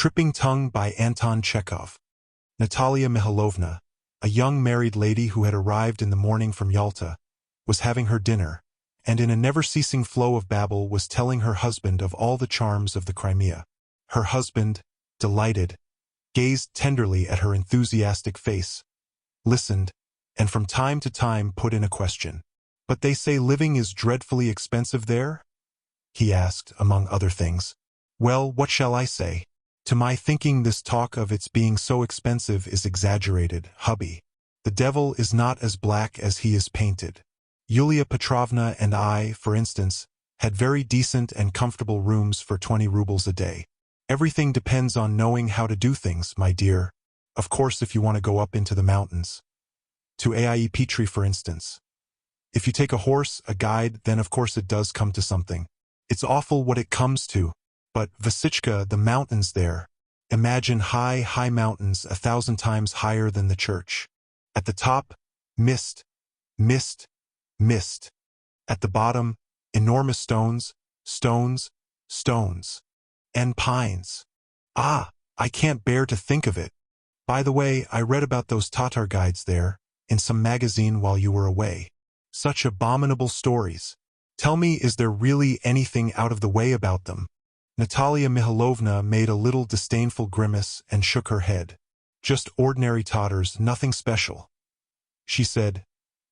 Tripping Tongue by Anton Chekhov. Natalia Mihailovna, a young married lady who had arrived in the morning from Yalta, was having her dinner, and in a never-ceasing flow of babble was telling her husband of all the charms of the Crimea. Her husband, delighted, gazed tenderly at her enthusiastic face, listened, and from time to time put in a question. "But they say living is dreadfully expensive there?" he asked, among other things. "Well, what shall I say? To my thinking, this talk of its being so expensive is exaggerated, hubby. The devil is not as black as he is painted. Yulia Petrovna and I, for instance, had very decent and comfortable rooms for 20 rubles a day. Everything depends on knowing how to do things, my dear. Of course, if you want to go up into the mountains. To Aie Petri, for instance. If you take a horse, a guide, then of course it does come to something. It's awful what it comes to. But, Vasichka, the mountains there. Imagine high mountains 1,000 times higher than the church. At the top, mist, mist, mist. At the bottom, enormous stones, stones, stones. And pines. Ah, I can't bear to think of it. By the way, I read about those Tatar guides there, in some magazine while you were away. Such abominable stories. Tell me, is there really anything out of the way about them?" Natalia Mihailovna made a little disdainful grimace and shook her head. "Just ordinary Tatars, nothing special," she said,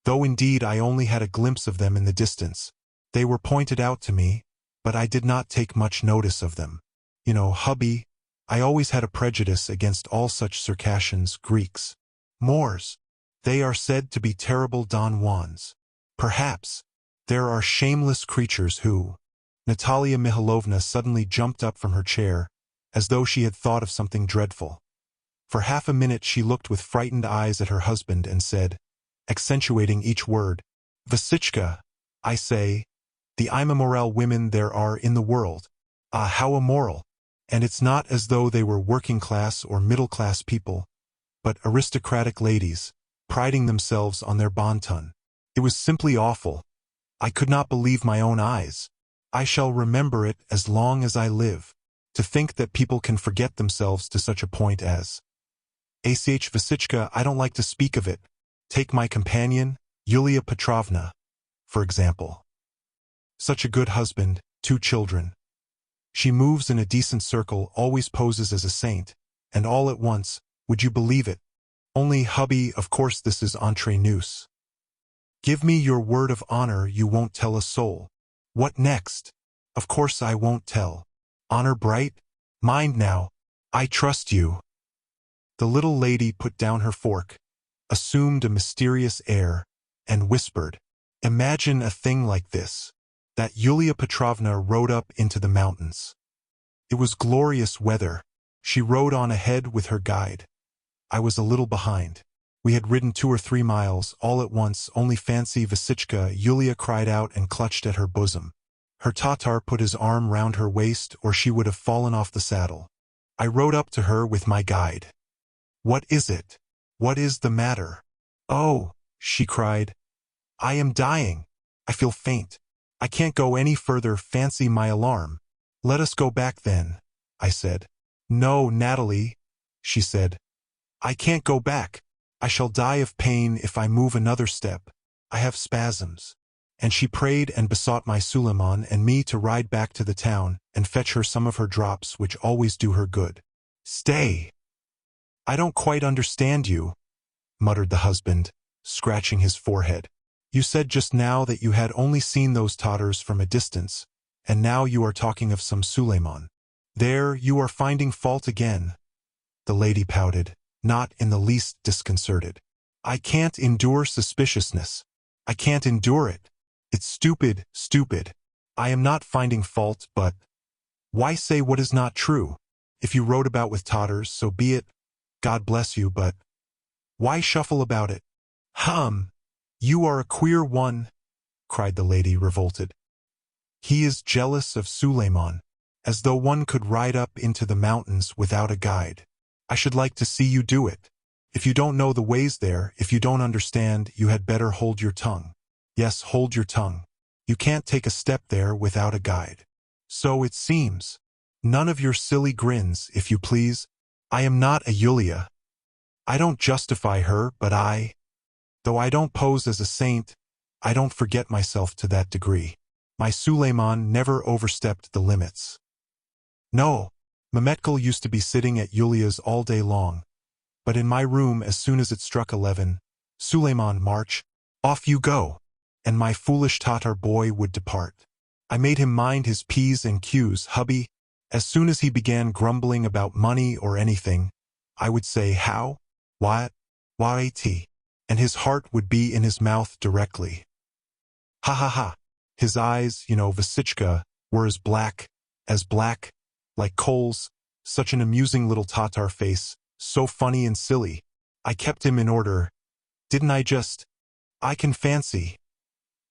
"though indeed I only had a glimpse of them in the distance. They were pointed out to me, but I did not take much notice of them. You know, hubby, I always had a prejudice against all such Circassians, Greeks, Moors. They are said to be terrible Don Juans. Perhaps there are shameless creatures who—" Natalia Mihailovna suddenly jumped up from her chair, as though she had thought of something dreadful. For half a minute she looked with frightened eyes at her husband and said, accentuating each word, "Vasichka, I say, the immoral women there are in the world. Ah, how immoral! And it's not as though they were working-class or middle-class people, but aristocratic ladies, priding themselves on their bon ton. It was simply awful. I could not believe my own eyes. I shall remember it as long as I live. To think that people can forget themselves to such a point as— Ach Vasichka, I don't like to speak of it. Take my companion, Yulia Petrovna, for example. Such a good husband, 2 children. She moves in a decent circle, always poses as a saint, and all at once, would you believe it? Only, hubby, of course this is entre nous. Give me your word of honor you won't tell a soul. What next? Of course I won't tell. Honor bright? Mind now. I trust you." The little lady put down her fork, assumed a mysterious air, and whispered, "Imagine a thing like this. That Yulia Petrovna rode up into the mountains. It was glorious weather. She rode on ahead with her guide. I was a little behind. We had ridden 2 or 3 miles, all at once, only fancy Vasichka, Yulia cried out and clutched at her bosom. Her Tatar put his arm round her waist or she would have fallen off the saddle. I rode up to her with my guide. "What is it? What is the matter?" "Oh," she cried, "I am dying. I feel faint. I can't go any further, fancy my alarm." "Let us go back then," I said. "No, Natalie," she said. "I can't go back. I shall die of pain if I move another step. I have spasms." And she prayed and besought my Suleiman and me to ride back to the town and fetch her some of her drops which always do her good. "Stay! I don't quite understand you," muttered the husband, scratching his forehead. "You said just now that you had only seen those Tatars from a distance, and now you are talking of some Suleiman. There, you are finding fault again." The lady pouted, not in the least disconcerted. "I can't endure suspiciousness. I can't endure it. It's stupid, stupid. I am not finding fault, but why say what is not true? If you rode about with Tatars, so be it. God bless you, but why shuffle about it?" You are a queer one," cried the lady, revolted. "He is jealous of Suleiman, as though one could ride up into the mountains without a guide. I should like to see you do it. If you don't know the ways there, if you don't understand, you had better hold your tongue. Yes, hold your tongue. You can't take a step there without a guide." "So it seems. None of your silly grins, if you please. I am not a Yulia. I don't justify her, but though I don't pose as a saint, I don't forget myself to that degree. My Suleiman never overstepped the limits. No, Mehmetkel used to be sitting at Yulia's all day long. But in my room, as soon as it struck 11, Suleiman, march, off you go, and my foolish Tatar boy would depart. I made him mind his P's and Q's, hubby. As soon as he began grumbling about money or anything, I would say, how? What? What? And his heart would be in his mouth directly. Ha ha ha. His eyes, Vasichka, were as black, like coals, such an amusing little Tatar face, so funny and silly. I kept him in order. Didn't I just? I can fancy,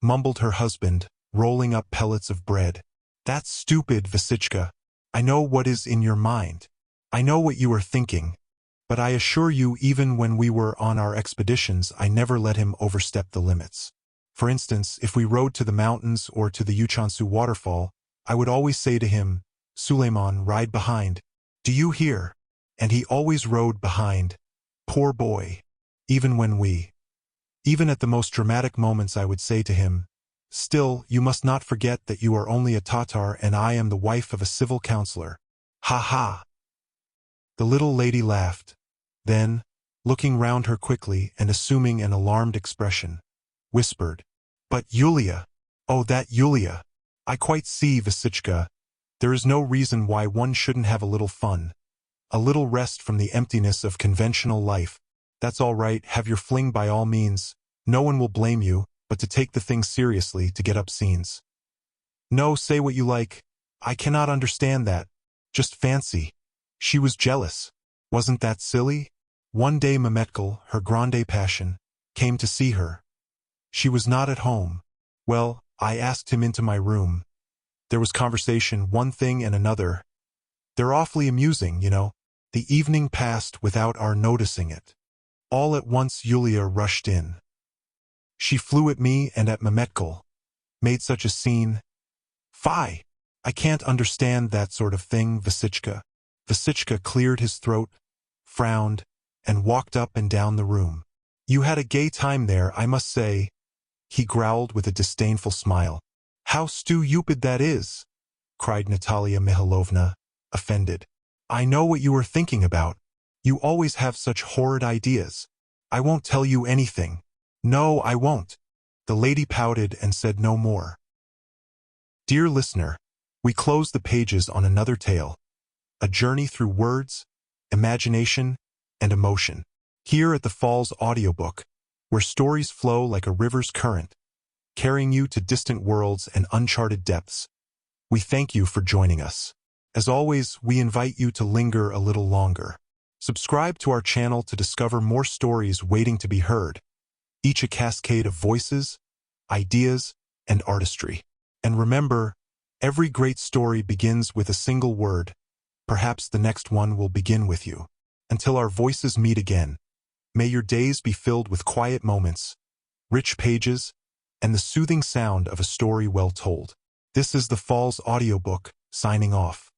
mumbled her husband, rolling up pellets of bread. That's stupid, Vasichka. I know what is in your mind. I know what you are thinking. But I assure you, even when we were on our expeditions, I never let him overstep the limits. For instance, if we rode to the mountains or to the Uchansu waterfall, I would always say to him, Suleiman, ride behind. Do you hear? And he always rode behind. Poor boy. Even at the most dramatic moments, I would say to him, still, you must not forget that you are only a Tatar and I am the wife of a civil counselor. Ha ha. The little lady laughed. Then, looking round her quickly and assuming an alarmed expression, whispered, But Yulia! Oh, that Yulia! I quite see, Vasichka. There is no reason why one shouldn't have a little fun. A little rest from the emptiness of conventional life. That's all right, have your fling by all means. No one will blame you, but to take the thing seriously, to get up scenes. No, say what you like. I cannot understand that. Just fancy. She was jealous. Wasn't that silly? One day Mehmetkel, her grande passion, came to see her. She was not at home. Well, I asked him into my room. There was conversation, one thing and another. They're awfully amusing, The evening passed without our noticing it. All at once Yulia rushed in. She flew at me and at Mehmetkel. Made such a scene. Fie! I can't understand that sort of thing, Vasichka. Vasichka cleared his throat, frowned, and walked up and down the room. You had a gay time there, I must say, he growled with a disdainful smile. How stupid that is, cried Natalia Mihailovna, offended. I know what you are thinking about. You always have such horrid ideas. I won't tell you anything. No, I won't. The lady pouted and said no more. Dear listener, we close the pages on another tale, a journey through words, imagination, and emotion. Here at the Falls Audiobook, where stories flow like a river's current, carrying you to distant worlds and uncharted depths. We thank you for joining us. As always, we invite you to linger a little longer. Subscribe to our channel to discover more stories waiting to be heard, each a cascade of voices, ideas, and artistry. And remember, every great story begins with a single word. Perhaps the next one will begin with you. Until our voices meet again, may your days be filled with quiet moments, rich pages, and the soothing sound of a story well told. This is the Falls Audiobook, signing off.